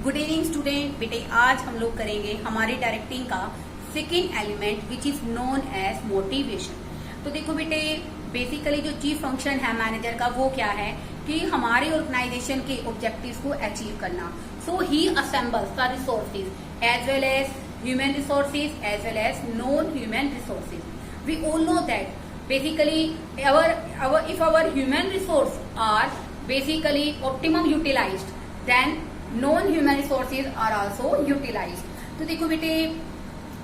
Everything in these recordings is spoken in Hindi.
Good evening student. बेटे आज हम लोग करेंगे हमारे डायरेक्टिंग का second element which is known as motivation. तो देखो बेटे, बेसिकली जो चीफ फंक्शन है मैनेजर का वो क्या है कि हमारे ऑर्गेनाइजेशन के ऑब्जेक्टिव्स को अचीव करना। So he assembles the resources as well as human resources as well as non human resources. We all know that basically if our human resource are basically optimum utilized, then non human resources are also utilized। तो देखो बेटे,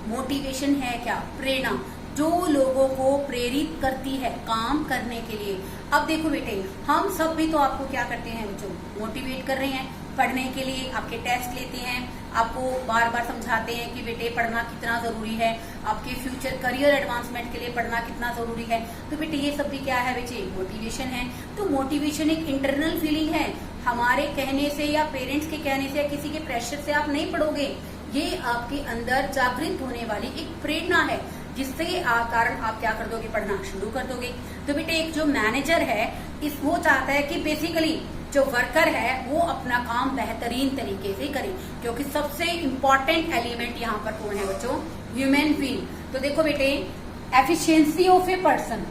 मोटिवेशन है क्या? प्रेरणा, जो लोगों को प्रेरित करती है काम करने के लिए। अब देखो बेटे, हम सब भी तो आपको क्या करते हैं बच्चों, मोटिवेट कर रहे हैं पढ़ने के लिए, आपके टेस्ट लेते हैं, आपको बार बार समझाते हैं कि बेटे पढ़ना कितना जरूरी है, आपके फ्यूचर करियर एडवांसमेंट के लिए पढ़ना कितना जरूरी है। तो बेटे ये सब भी क्या है बेटे, मोटिवेशन है। तो मोटिवेशन एक इंटरनल फीलिंग है, हमारे कहने से या पेरेंट्स के कहने से या किसी के प्रेशर से आप नहीं पढ़ोगे, ये आपके अंदर जागृत होने वाली एक प्रेरणा है जिससे कारण आप क्या कर दोगे, पढ़ना शुरू कर दोगे। तो बेटे एक जो मैनेजर है वो चाहता है कि बेसिकली जो वर्कर है वो अपना काम बेहतरीन तरीके से करे, क्योंकि सबसे इम्पोर्टेंट एलिमेंट यहाँ पर कौन है बच्चों, ह्यूमन बीइंग। तो देखो बेटे, एफिशिएंसी ऑफ ए पर्सन,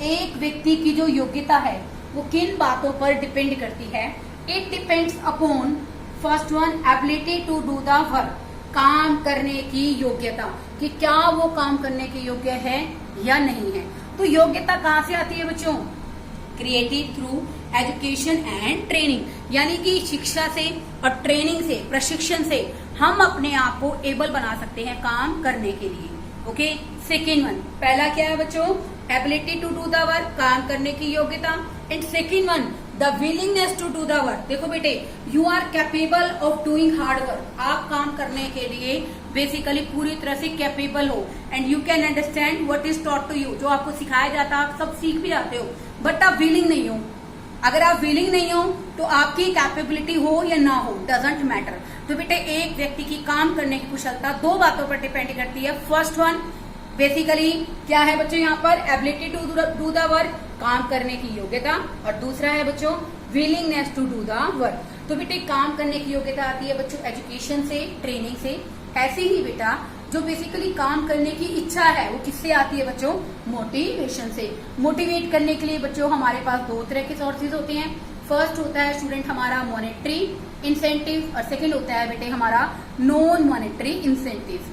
एक व्यक्ति की जो योग्यता है वो किन बातों पर डिपेंड करती है? It depends upon first one ability to do the work, काम करने की योग्यता, कि क्या वो काम करने के योग्य है या नहीं है। तो योग्यता कहाँ से आती है बच्चों? Created through education and training, यानी कि शिक्षा से और ट्रेनिंग से, प्रशिक्षण से हम अपने आप को एबल बना सकते हैं काम करने के लिए। ओके, सेकेंड वन, पहला क्या है बच्चों, ability to do the work, काम करने की योग्यता। And second one, the willingness to do the work. देखो बेटे, you are capable of doing hard work, आप काम करने के लिए बेसिकली पूरी तरह से कैपेबल हो। And you can understand what is taught to you, जो आपको सिखाया जाता है आप सब सीख भी जाते हो, बट आप विलिंग नहीं हो। अगर आप विलिंग नहीं हो तो आपकी कैपेबिलिटी हो या ना हो, डजंट मैटर। तो बेटे एक व्यक्ति की काम करने की कुशलता दो बातों पर डिपेंड करती है। फर्स्ट वन बेसिकली क्या है बच्चों, यहाँ पर ability to do the work, काम करने की योग्यता, और दूसरा है बच्चों willingness to do the work. तो बेटे काम करने की योग्यता आती है बच्चों एजुकेशन से, ट्रेनिंग से। ऐसे ही बेटा जो बेसिकली काम करने की इच्छा है वो किससे आती है बच्चों, मोटिवेशन से। मोटिवेट करने के लिए बच्चों हमारे पास दो तरह के सोर्सेज होते हैं। फर्स्ट होता है स्टूडेंट हमारा मॉनेटरी इंसेंटिव, और सेकंड होता है बेटे हमारा नॉन मॉनेटरी इंसेंटिव।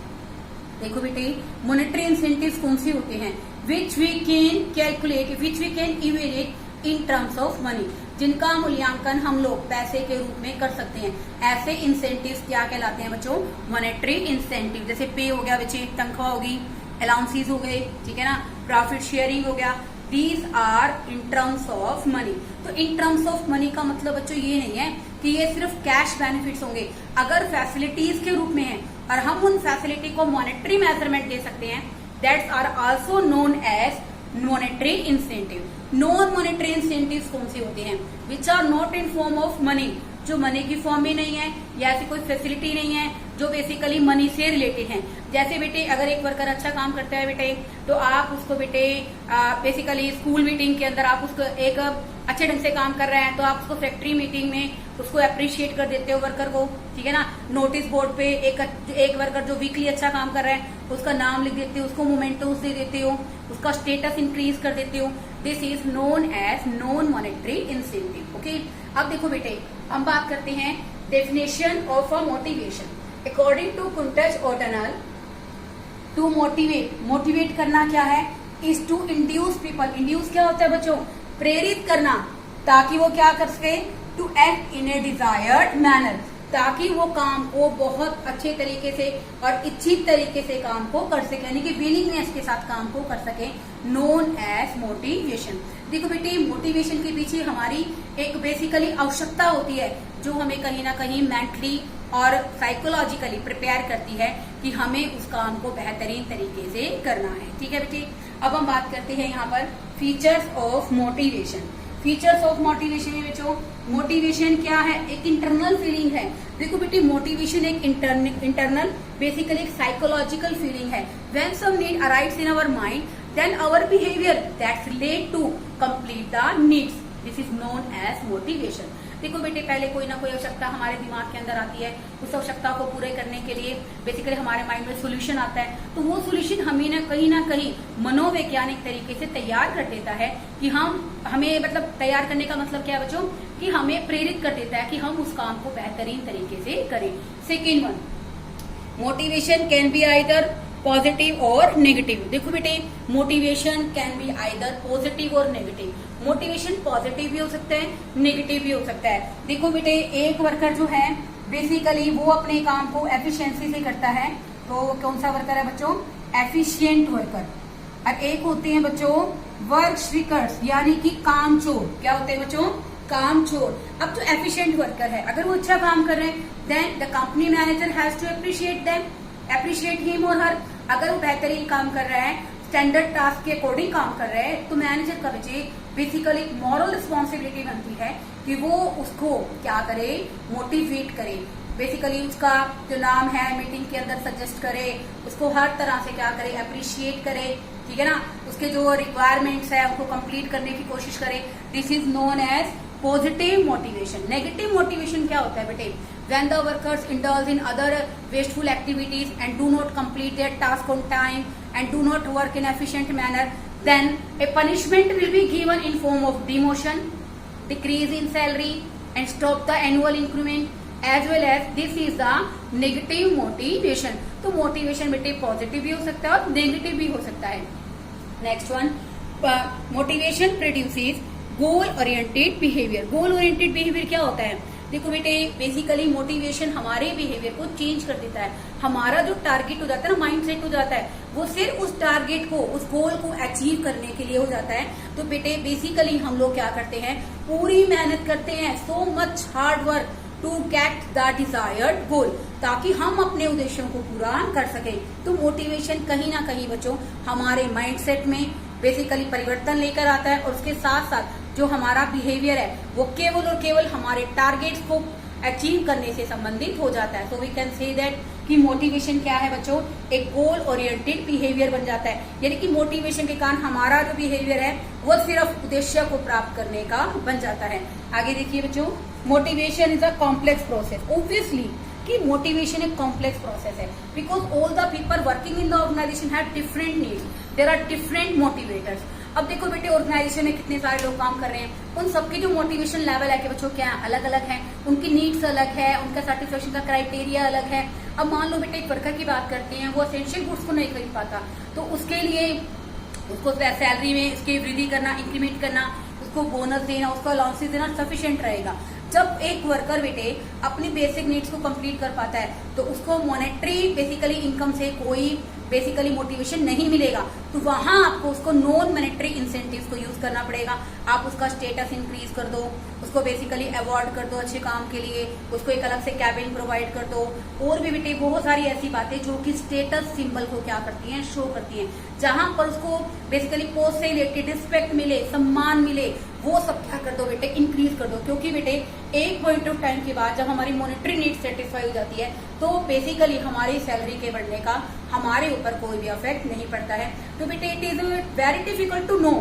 देखो बेटे, मॉनेटरी इंसेंटिव कौन से होते हैं? Which we can calculate, which we can evaluate in terms of money, जिनका मूल्यांकन हम लोग पैसे के रूप में कर सकते हैं। ऐसे इंसेंटिव्स क्या कहलाते हैं बच्चों, मॉनेटरी इंसेंटिव। जैसे पे हो गया बच्चे, तनख्वाह होगी, अलाउंसेस हो गए, ठीक है ना, प्रॉफिट शेयरिंग हो गया, these are in terms of money. तो इन टर्म्स ऑफ मनी का मतलब बच्चों ये नहीं है कि ये सिर्फ कैश बेनिफिट्स होंगे। अगर फैसिलिटीज के रूप में है और हम उन फैसिलिटी को मॉनेटरी मेजरमेंट दे सकते हैं, that's are also known as monetary incentive. Non monetary incentives कौन से होते हैं? Which are not in form of money, जो मनी की फॉर्म में नहीं है या ऐसी कोई फैसिलिटी नहीं है जो बेसिकली मनी से रिलेटेड है। जैसे बेटे अगर एक वर्कर अच्छा काम करता है बेटे, तो आप उसको बेटे बेसिकली स्कूल मीटिंग के अंदर आप उसको एक अच्छे ढंग से काम कर रहे हैं तो आप उसको फैक्ट्री मीटिंग में उसको अप्रिशिएट कर देते हो वर्कर को, ठीक है ना। नोटिस बोर्ड पे एक वर्कर जो वीकली अच्छा काम कर रहा है उसका नाम लिख देते हो, उसको मोमेंटोस दे देते हो, उसका स्टेटस इंक्रीज कर देते हो। This is known as non monetary incentive. Okay, अब देखो बेटे हम बात करते हैं definition of a motivation. According to Koontz O'Donnell, to motivate, motivate करना क्या है, is to induce people. Induce क्या होता है बच्चों, प्रेरित करना, ताकि वो क्या कर सके, to act in a desired manner, ताकि वो काम को बहुत अच्छे तरीके से और इच्छित तरीके से काम को कर सके, यानी कि विलिंगनेस के साथ काम को कर सके, नोन एज मोटिवेशन। देखो बेटे, मोटिवेशन के पीछे हमारी एक बेसिकली आवश्यकता होती है जो हमें कहीं ना कहीं मेंटली और साइकोलॉजिकली प्रिपेयर करती है कि हमें उस काम को बेहतरीन तरीके से करना है। ठीक है बेटे, अब हम बात करते हैं यहाँ पर features of motivation. Features of motivation में बच्चों, मोटिवेशन क्या है, एक इंटरनल फीलिंग है। देखो बेटी, मोटिवेशन एक इंटरनल बेसिकली एक साइकोलॉजिकल फीलिंग है। When some need arrives in our mind, then our behaviour that's relate to complete the needs, this is known as motivation. देखो बेटे, पहले कोई ना कोई आवश्यकता हमारे दिमाग के अंदर आती है, उस आवश्यकता को पूरे करने के लिए बेसिकली हमारे माइंड में सोल्यूशन आता है, तो वो सोल्यूशन हमें ना कहीं मनोवैज्ञानिक तरीके से तैयार कर देता है कि हमें मतलब तैयार करने का मतलब क्या है बच्चों, कि हमें प्रेरित कर देता है कि हम उस काम को बेहतरीन तरीके से करें। Second one, motivation can be either positive और नेगेटिव। देखो बेटे, motivation can be either positive और नेगेटिव। मोटिवेशन पॉजिटिव भी हो सकता है, नेगेटिव भी हो सकता है। देखो बेटे, एक वर्कर जो है बेसिकली वो अपने काम को एफिशिएंसी से करता है, तो कौन सा वर्कर है बच्चों, एफिशिएंट वर्कर। और एक होते हैं बच्चों वर्क श्रिकर्स, यानी कि कामचोर। क्या होते हैं बच्चों, कामचोर। अब जो एफिशिएंट वर्कर है, अगर वो अच्छा काम कर रहे हैं, then the company manager has to appreciate them, appreciate him और हर। अगर वो बेहतरीन काम कर रहा है, स्टैंडर्ड टास्क के अकॉर्डिंग काम कर रहे हैं, तो मैनेजर का बच्चे बेसिकली मॉरल रिस्पॉन्सिबिलिटी बनती है कि वो उसको क्या करे, मोटिवेट करे। बेसिकली उसका जो नाम है मीटिंग के अंदर सजेस्ट करे, उसको हर तरह से क्या करे, अप्रिशिएट करे, ठीक है ना। उसके जो रिक्वायरमेंट्स है उनको कंप्लीट करने की कोशिश करे। This is known as positive motivation. Negative motivation क्या होता है बेटे, when the workers indulge in other wasteful activities and do not complete their task on time and do not work in efficient manner, then a punishment will be given in form of demotion, decrease in salary and stop the annual increment, as well as this is the negative motivation। तो मोटिवेशन बेटे पॉजिटिव भी हो सकता है और नेगेटिव भी हो सकता है। Next one, motivation produces goal oriented behaviour. Goal oriented behaviour क्या होता है, देखो बेटे, बेसिकली मोटिवेशन हमारे बिहेवियर को चेंज कर देता है। हमारा जो टारगेट हो जाता है ना, माइंड सेट हो जाता है, वो सिर्फ उस टारगेट को, उस गोल को अचीव करने के लिए हो जाता है। तो बेटे बेसिकली हम लोग क्या करते हैं, पूरी मेहनत करते हैं, so much hard work to get the desired goal, ताकि हम अपने उद्देश्यों को पूरा कर सके। तो मोटिवेशन कहीं ना कहीं बच्चों हमारे माइंडसेट में बेसिकली परिवर्तन लेकर आता है, और उसके साथ साथ जो हमारा बिहेवियर है वो केवल और केवल हमारे टारगेट्स को अचीव करने से संबंधित हो जाता है। So we can say that कि मोटिवेशन क्या है बच्चों, एक गोल ओरिएंटेड बिहेवियर बन जाता है। यानी कि मोटिवेशन के कारण हमारा जो बिहेवियर है वो सिर्फ उद्देश्य को प्राप्त करने का बन जाता है। आगे देखिए बच्चों, motivation is a complex process. Obviously कि मोटिवेशन एक कॉम्प्लेक्स प्रोसेस है, because all the people working in the organisation have different needs, there are different motivators. अब देखो बेटे, ऑर्गेनाइजेशन में कितने सारे लोग काम कर रहे हैं, उन सबके जो मोटिवेशन लेवल है कि बच्चों क्या अलग अलग है, उनकी नीड्स अलग है, उनका सेटिस्फेक्शन का क्राइटेरिया अलग है। अब मान लो बेटे एक वर्कर की बात करते हैं, वो एसेंशियल गुड्स को नहीं खरीद पाता, तो उसके लिए उसको सैलरी में इसकी वृद्धि करना, इंक्रीमेंट करना, उसको बोनस देना, उसको अलाउंसेस देना सफिशिएंट रहेगा। जब एक वर्कर बेटे अपनी बेसिक नीड्स को कंप्लीट कर पाता है, तो उसको मॉनेटरी बेसिकली इनकम से कोई बेसिकली मोटिवेशन नहीं मिलेगा, तो वहां आपको उसको नॉन मॉनेटरी इंसेंटिव्स को यूज करना पड़ेगा। आप उसका स्टेटस इंक्रीज कर दो, उसको बेसिकली अवार्ड कर दो अच्छे काम के लिए, उसको एक अलग से कैबिन प्रोवाइड कर दो, और भी बेटे बहुत सारी ऐसी बातें जो कि स्टेटस सिंबल को क्या करती हैं, शो करती हैं। जहां पर उसको बेसिकली पोस्ट से रिलेटेड रिस्पेक्ट मिले, सम्मान मिले, वो सब क्या कर दो बेटे, इंक्रीज कर दो। क्योंकि बेटे एक पॉइंट ऑफ टाइम के बाद जब हमारी मॉनेटरी नीड सेटिस्फाई हो जाती है, तो बेसिकली हमारी सैलरी के बढ़ने का हमारे ऊपर कोई भी इफेक्ट नहीं पड़ता है। तो बेटे it is very difficult to know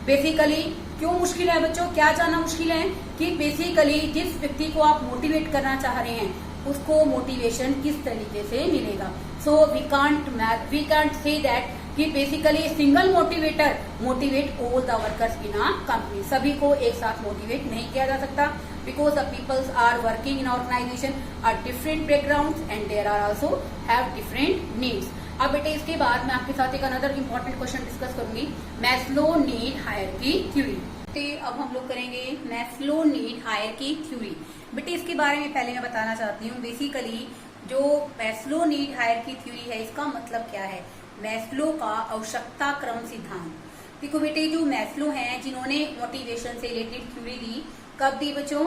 basically क्यों मुश्किल है बच्चों, क्या जानना मुश्किल है कि बेसिकली जिस व्यक्ति को आप मोटिवेट करना चाह रहे हैं उसको मोटिवेशन किस तरीके से मिलेगा। So we can't say that कि basically single motivator motivate all the workers in a company. सभी को एक साथ मोटिवेट नहीं किया जा सकता, because the peoples are working in organisation are different backgrounds and there are also have different needs. अब बेटे इसके बाद मैं आपके साथ एक अनदर इंपॉर्टेंट क्वेश्चन डिस्कस करूंगी, मैस्लो नीड हायरार्की थ्योरी। अब हम लोग करेंगे मैस्लो नीड हायरार्की थ्योरी। बेटे इसके बारे में पहले मैं बताना चाहती हूँ, बेसिकली जो मैस्लो नीड हायरार्की थ्योरी है इसका मतलब क्या है। मैस्लो का आवश्यकता क्रम सिद्धांत। देखो बेटे जो मैस्लो हैं जिन्होंने मोटिवेशन से रिलेटेड थ्योरी दी, कब दी बच्चों,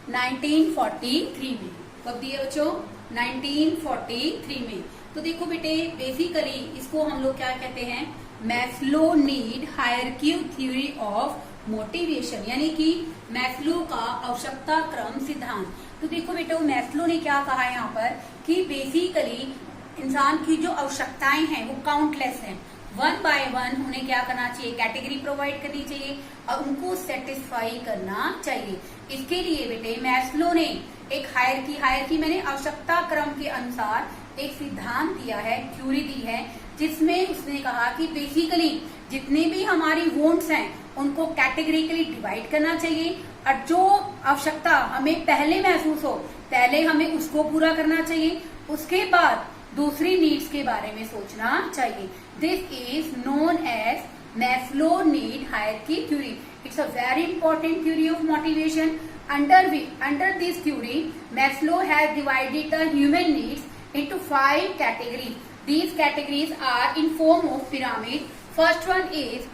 1943 में। कब दी है बच्चों, 1943 में। तो देखो बेटे बेसिकली इसको हम लोग क्या कहते हैं, Maslow need hierarchy theory of motivation, यानी कि मैस्लो का आवश्यकता क्रम सिद्धांत। तो देखो बेटे मैस्लो ने क्या कहा है यहाँ पर कि बेसिकली इंसान की जो आवश्यकताएं हैं वो काउंटलेस हैं, वन बाय वन उन्हें क्या करना चाहिए, कैटेगरी प्रोवाइड करनी चाहिए और उनको सेटिस्फाई करना चाहिए। इसके लिए बेटे मैस्लो ने एक हायरकी मैंने आवश्यकता क्रम के अनुसार एक सिद्धांत दिया है, थ्योरी दी है, जिसमें उसने कहा कि बेसिकली जितने भी हमारी वॉन्ट्स हैं उनको कैटेगरिकली डिवाइड करना चाहिए और जो आवश्यकता हमें पहले महसूस हो पहले हमें उसको पूरा करना चाहिए, उसके बाद दूसरी नीड्स के बारे में सोचना चाहिए। This is known as Maslow need hierarchy theory. It's a very important theory of motivation. Under this theory, Maslow has divided the human needs into 5 categories. These categories are in form of pyramid. First one is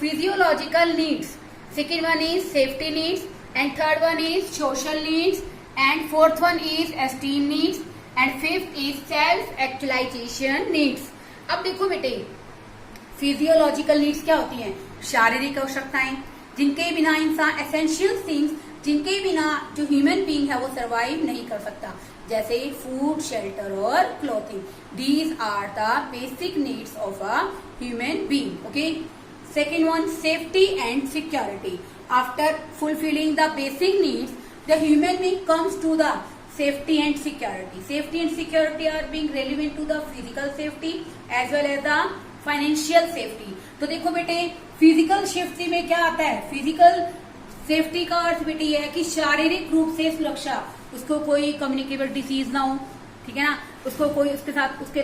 physiological needs. Second one is safety needs, and third one is social needs, and fourth one is esteem needs, and fifth is self-actualization needs. अब देखो बेटे, फिजियोलॉजिकल नीड्स क्या होती हैं? शारीरिक आवश्यकताएं जिनके बिना इंसान एसेंशियल थिंग्स जिनके बिना जो ह्यूमन बीइंग है वो सरवाइव नहीं कर सकता, जैसे फूड, शेल्टर और clothing. These are the basic needs of a human being. Okay, second one safety and security. After fulfilling the basic needs the human being comes to the safety and security. Safety and security are being relevant to the physical safety as well as the financial safety. तो देखो बेटे, फिजिकल सेफ्टी में क्या आता है? फिजिकल सेफ्टी का अर्थ बेटे यह है कि शारीरिक रूप से सुरक्षा, उसको कोई कम्युनिकेबल डिसीज ना हो, ठीक है ना, उसको कोई उसके साथ उसके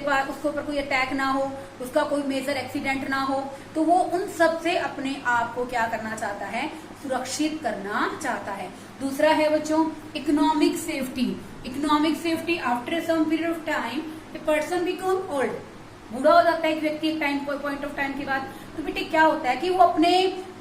ऊपर कोई अटैक ना हो, उसका कोई मेजर एक्सीडेंट ना हो, तो वो उन सब से अपने आप को क्या करना चाहता है? सुरक्षित करना चाहता है। दूसरा है बच्चों economic safety. Economic safety after some period of time a person become old, बूढ़ा हो जाता है एक व्यक्ति एक टाइम पॉइंट ऑफ टाइम के बाद, तो बेटे क्या होता है कि वो अपने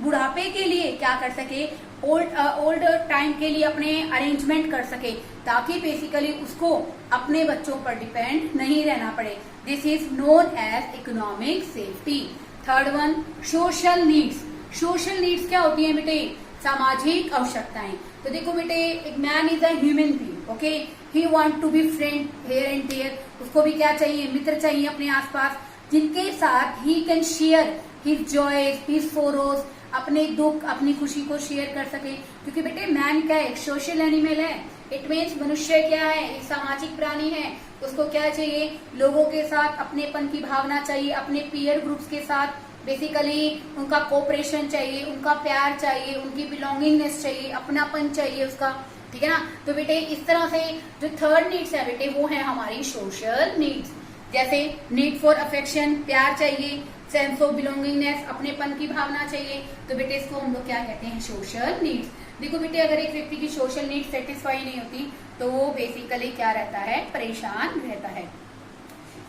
बुढ़ापे के लिए क्या कर सके, ओल्ड टाइम के लिए अपने अरेंजमेंट कर सके, ताकि बेसिकली उसको अपने बच्चों पर डिपेंड नहीं रहना पड़े। This is known as economic safety. Third one social needs. Social needs क्या होती है बेटे? सामाजिक आवश्यकताएं। तो देखो बेटे, एक man is a human being, okay, he want to be friend here and there. उसको भी क्या चाहिए? मित्र चाहिए अपने आसपास, जिनके साथ he can share his joys, his sorrows, अपने दुख अपनी खुशी को शेयर कर सके। क्योंकि बेटे मैन क्या है? एक सोशल एनिमल है। इट मीन्स मनुष्य क्या है? एक सामाजिक प्राणी है। उसको क्या चाहिए? लोगों के साथ अपनेपन की भावना चाहिए, अपने पीयर ग्रुप्स के साथ बेसिकली उनका कोऑपरेशन चाहिए, उनका प्यार चाहिए, उनकी बिलोंगिंगनेस चाहिए, अपनापन चाहिए उसका, ठीक है ना। तो बेटे इस तरह से जो थर्ड नीड्स है बेटे वो है हमारी सोशल नीड्स। जैसे नीड फॉर अफेक्शन, प्यार चाहिए, सेंस ऑफ बिलोंगिंगनेस, अपनेपन की भावना चाहिए, तो बेटे इसको हम लोग क्या कहते हैं? Social needs. देखो बेटे, अगर एक व्यक्ति की सोशल नीड्स सेटिस्फाई नहीं होती तो वो बेसिकली क्या रहता है? परेशान रहता है।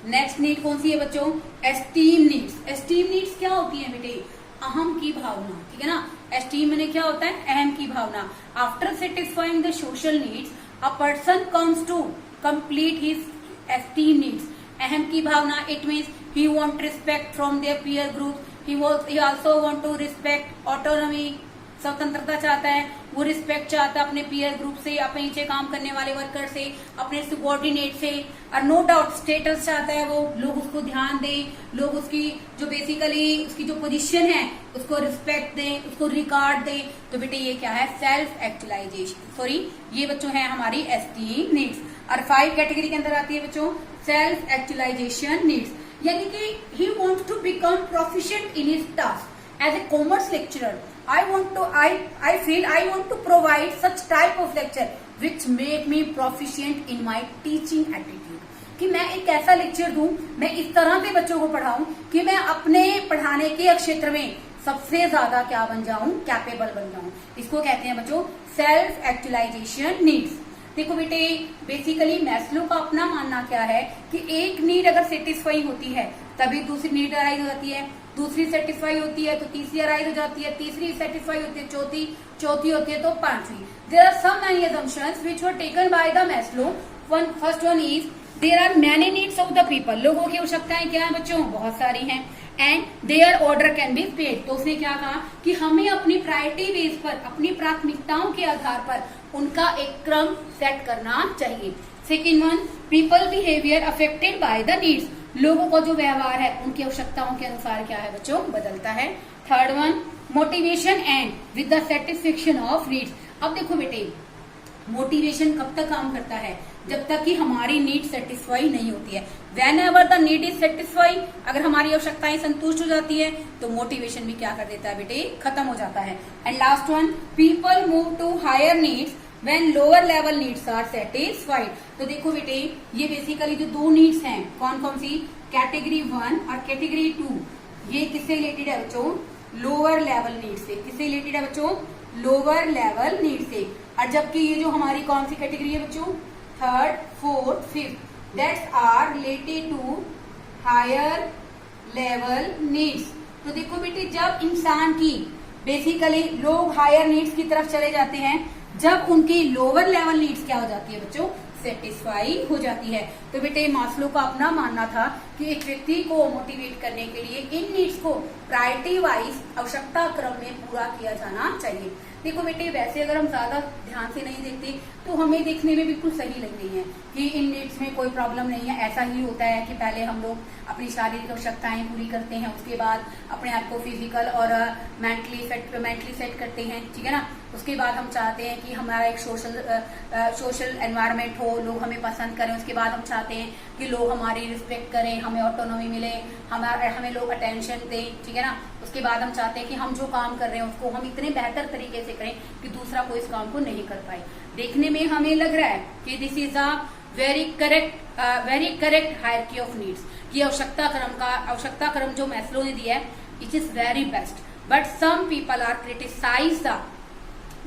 नेक्स्ट नीड कौन सी है बच्चों? Esteem needs. एस्टीम नीड्स क्या होती है बेटे? अहम की भावना, ठीक है ना। एस्टीम में क्या होता है? अहम की भावना। After satisfying the social needs a person comes to complete his esteem needs. अहम की भावना, it means he want respect from their peer group, he also want to respect autonomy, स्वतंत्रता चाहता है, वो रिस्पेक्ट चाहता है अपने पीयर ग्रुप से, अपने नीचे काम करने वाले वर्कर से, अपने subordinate से, और नो डाउट स्टेटस चाहता है वो, लोग उसको ध्यान दें, लोग उसकी जो बेसिकली उसकी जो पोजीशन है उसको रिस्पेक्ट दें, उसको रिकॉर्ड दें। तो बेटे ये क्या है? सेल्फ एक्चुअलाइजेशन, सॉरी ये बच्चों है हमारी एस्टीम नीड्स। और 5 कैटेगरी के अंदर आती है बच्चों सेल्फ एक्चुअलाइजेशन नीड्स, यानी कि he wants to become proficient in his task. As a commerce lecturer I feel I want to provide such type of lecture which make me proficient in my teaching attitude. कि मैं एक ऐसा लेक्चर दूं, मैं इस तरह से बच्चों को पढ़ाऊं कि मैं अपने पढ़ाने के क्षेत्र में सबसे ज्यादा क्या बन जाऊं? कैपेबल बन जाऊं। इसको कहते हैं बच्चों सेल्फ एक्चुअलाइजेशन नीड्स। देखो बेटे, बेसिकली मैस्लो का अपना मानना क्या है कि एक नीड अगर सेटिस्फाई होती है तभी दूसरी नीड अराइज हो जाती है, दूसरी सेटिस्फाई होती है तो तीसरी अराइज हो जाती है, तीसरी सेटिस्फाई होती है चौथी होती है तो पांचवी। There are some many assumptions which were taken by the Maslow. First one is there are many needs of the people. लोगों की आवश्यकताएं क्या है बच्चों? बहुत सारी हैं। And their order can be paid. तो उसने क्या कहा कि हमें अपनी प्रायोरिटी बेस पर, अपनी प्राथमिकताओं के आधार पर उनका एक क्रम सेट करना चाहिए। Second one, people behaviour affected by the needs. लोगों का जो व्यवहार है उनकी आवश्यकताओं के अनुसार क्या है बच्चों, बदलता है। Third one, motivation and with the satisfaction of needs. अब देखो बेटे, मोटिवेशन कब तक काम करता है, जब तक कि हमारी नीड सेटिस्फाई नहीं होती है। When ever the need is satisfy, अगर हमारी आवश्यकताएं संतुष्ट हो जाती है तो मोटिवेशन भी क्या कर देता है बेटे, खत्म हो जाता है। And last one, people move to higher needs when lower level needs are satisfied. तो देखो बेटे, ये बेसिकली जो दो नीड्स हैं, कौन कौन सी, कैटेगरी 1 और कैटेगरी 2, ये किससे रिलेटेड है बच्चों, लोअर लेवल नीड से। किससे रिलेटेड है बच्चों, लोअर लेवल नीड से। और जबकि ये जो हमारी कौन सी कैटेगरी है बच्चों, third, fourth, fifth, that's are related to higher level needs. तो देखो बेटे, जब इंसान की बेसिकली लोग हायर नीड्स की तरफ चले जाते हैं, जब उनकी लोअर लेवल नीड्स क्या हो जाती है बच्चों, सेटिस्फाई हो जाती है। तो बेटे मास्लो का अपना मानना था कि एक व्यक्ति को मोटिवेट करने के लिए इन नीड्स को प्रायोरिटी वाइज आवश्यकता क्रम में पूरा किया जाना चाहिए। देखो बेटे, वैसे अगर हम ज्यादा ध्यान से नहीं देखते तो हमें देखने में बिल्कुल सही लग रही है कि इन नीड्स में कोई प्रॉब्लम नहीं है। ऐसा ही होता है कि पहले हम लोग अपनी शारीरिक आवश्यकताएं पूरी करते हैं, उसके बाद अपने आप को फिजिकल और मेंटली सेट करते हैं, ठीक है ना। उसके बाद हम चाहते हैं कि हमारा एक सोशल एनवायरनमेंट हो, लोग हमें पसंद करें। उसके बाद हम चाहते हैं कि लोग हमारी रिस्पेक्ट करें, हमें ऑटोनॉमी मिले, हमें लोग अटेंशन दें, ठीक है ना। उसके बाद हम चाहते हैं कि हम जो काम कर रहे हैं उसको हम इतने बेहतर तरीके से करें कि दूसरा कोई इस काम को नहीं कर पाए। देखने में हमें लग रहा है कि this is a very correct hierarchy of needs, कि आवश्यकता क्रम जो मैस्लो ने दिया है it is very best, but some people are criticise the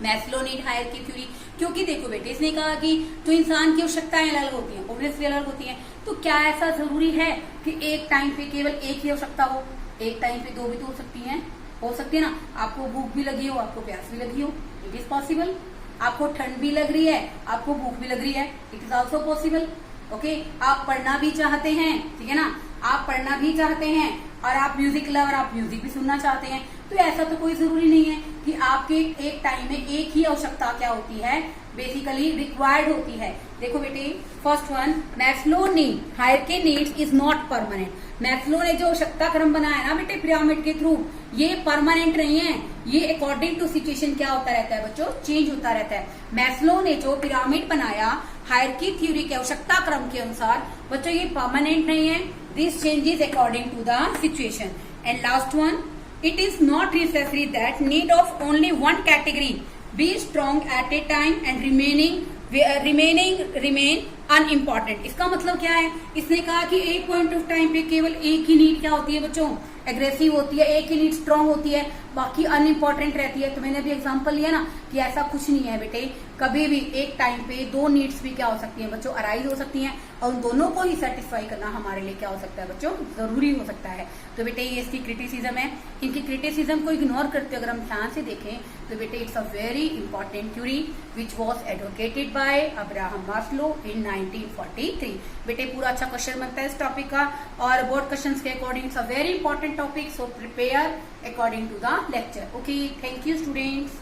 Maslow need hierarchy theory. क्योंकि देखो बेटे, इसने कहा कि जो इंसान की आवश्यकताएं अलग होती हैं, ऑब्वियसली अलग होती हैं, तो क्या ऐसा जरूरी है कि एक टाइम पे केवल एक ही आवश्यकता हो, एक टाइम पे दो भी तो हो सकती है ना। आपको भूख भी लगी हो, आपको प्यास भी लगी हो, इट इज पॉसिबल। आपको ठंड भी लग रही है, आपको भूख भी लग रही है, it is also possible. Okay, आप पढ़ना भी चाहते हैं, ठीक है ना, आप पढ़ना भी चाहते हैं और आप म्यूजिक लवर, आप म्यूजिक भी सुनना चाहते हैं। तो ऐसा तो कोई जरूरी नहीं है कि आपके एक टाइम में एक ही आवश्यकता क्या होती है, बेसिकली रिक्वायर्ड होती है। देखो बेटे, first one, Maslow need hierarchy needs is not permanent. Maslow ने जो आवश्यकता क्रम बनाया ना बेटे पिरामिड के थ्रू, ये परमानेंट नहीं है, ये अकॉर्डिंग टू सिचुएशन क्या होता रहता है बच्चों, चेंज होता रहता है। मैस्लो ने जो पिरामिड बनाया हायरार्की थ्योरी के आवश्यकता क्रम के अनुसार बच्चों, ये परमानेंट नहीं है, this changes according to the situation. And last one, it is not necessary that need of only one category be strong at a time and remain unimportant। इसका मतलब क्या है, इसने कहा कि एक पॉइंट ऑफ टाइम पे केवल एक ही नीड क्या होती है बच्चों, एग्रेसिव होती है, एक ही नीड स्ट्रांग होती है, बाकी अनइम्पोर्टेंट रहती है। तो मैंने भी एग्जांपल लिया ना कि ऐसा कुछ नहीं है बेटे, कभी भी एक टाइम पे दो नीड्स भी क्या हो सकती हैं बच्चों, अराइज हो सकती हैं, और उन दोनों को ही सेटिस्फाई करना हमारे लिए क्या हो सकता है बच्चों, जरूरी हो सकता है। तो बेटे ये इसकी क्रिटिसिज्म है, इनकी क्रिटिसिज्म को इग्नोर करते अगर हम ध्यान से देखें तो बेटे it's a very important theory which was advocated by Abraham Maslow in 1943। बेटे पूरा अच्छा क्वेश्चन बनता है इस टॉपिक का, और बोर्ड क्वेश्चन के according it's a very important topic, so prepare according to the lecture. Okay, thank you students.